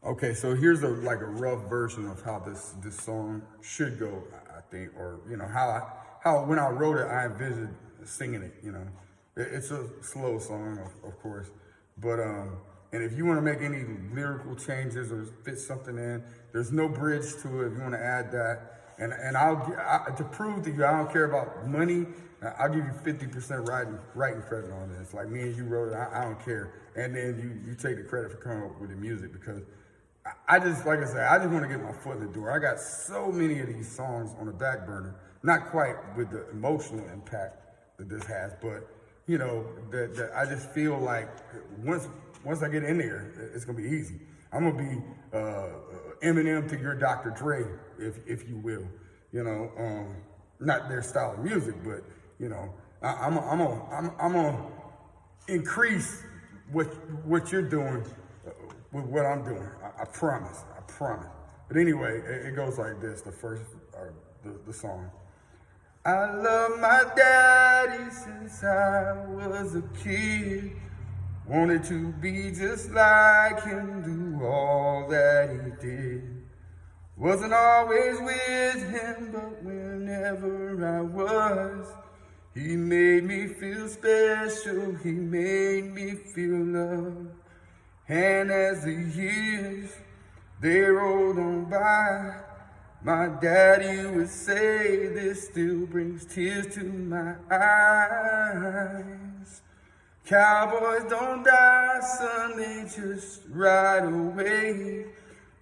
Okay, so here's like a rough version of how this song should go, I think, or how when I wrote it, I envisioned singing it. It's a slow song, of course, but and if you want to make any lyrical changes or fit something in, there's no bridge to it. If you want to add that, and to prove to you, I don't care about money. I'll give you 50% writing credit on this. Like me and you wrote it, I don't care, and then you take the credit for coming up with the music because. I just, like I said, I just want to get my foot in the door. I got so many of these songs on the back burner, not quite with the emotional impact that this has, but that I just feel like once I get in there, it's gonna be easy. I'm gonna be Eminem to your Dr. Dre, if you will. Not their style of music, but I'm gonna increase what you're doing with what I'm doing. I promise. But anyway, it goes like this, the first, or the song. I love my daddy since I was a kid. Wanted to be just like him, do all that he did. Wasn't always with him, but whenever I was, he made me feel special, he made me feel loved. And as the years, they rolled on by, my daddy would say this still brings tears to my eyes. Cowboys don't die, son, they just ride away.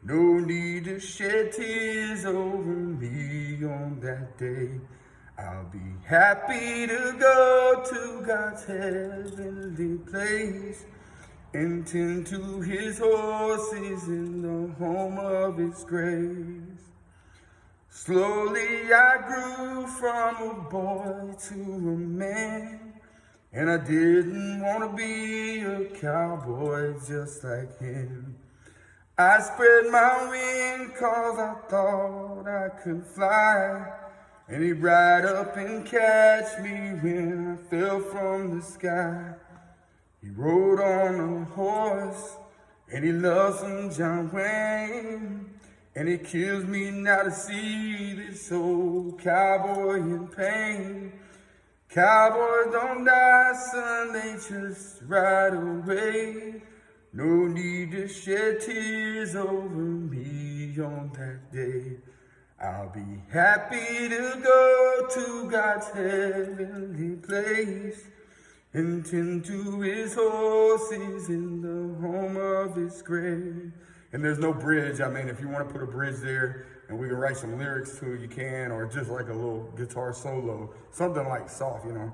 No need to shed tears over me on that day. I'll be happy to go to God's heavenly place and tend to his horses in the home of his grace. Slowly I grew from a boy to a man, and I didn't want to be a cowboy just like him. I spread my wings 'cause I thought I could fly, and he'd ride up and catch me when I fell from the sky. He rode on a horse, and he loved some John Wayne, and it kills me now to see this old cowboy in pain. Cowboys don't die, son, they just ride away. No need to shed tears over me on that day. I'll be happy to go to God's heavenly place and tend to his horses in the home of his grave. And there's no bridge. I mean, if you want to put a bridge there and we can write some lyrics to it, you can, or just like a little guitar solo, something like soft, And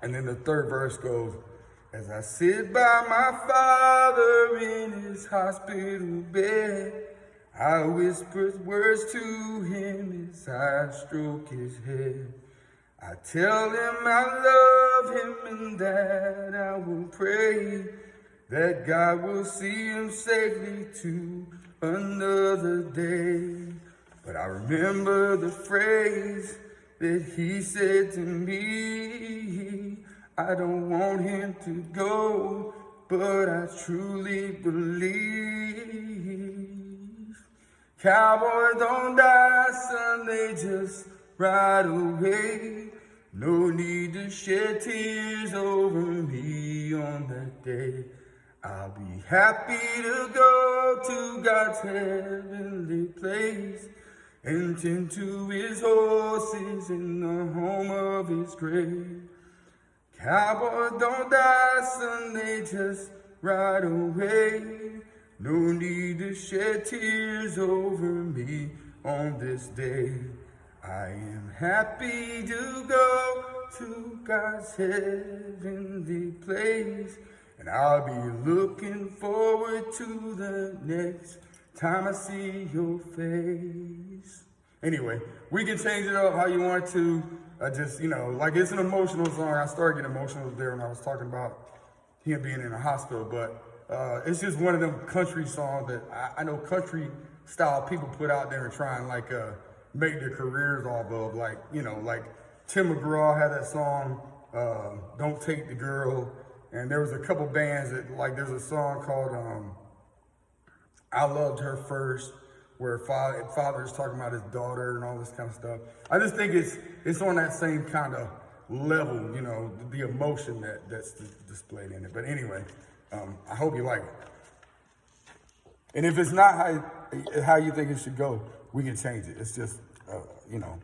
then the third verse goes, as I sit by my father in his hospital bed, I whisper words to him as I stroke his head. I tell him I love him and that I will pray that God will see him safely to another day. But I remember the phrase that he said to me, I don't want him to go, but I truly believe. Cowboys don't die, son, they just ride away. No need to shed tears over me on that day. I'll be happy to go to God's heavenly place and tend to his horses in the home of his grave. Cowboys don't die, son, they just ride away. No need to shed tears over me on this day. I am happy to go to God's heavenly place, and I'll be looking forward to the next time I see your face. Anyway, we can change it up how you want to. Like it's an emotional song. I started getting emotional there when I was talking about him being in a hospital, but it's just one of them country songs that I know country style people put out there and try and make their careers off of. Like Tim McGraw had that song, Don't Take the Girl. And there was a couple bands that, there's a song called I loved her first, where father's talking about his daughter and all this kind of stuff. I just think it's on that same kind of level, you know, the emotion that's displayed in it. But anyway, I hope you like it. And if it's not how you think it should go, we can change it. It's just, you know,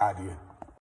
idea.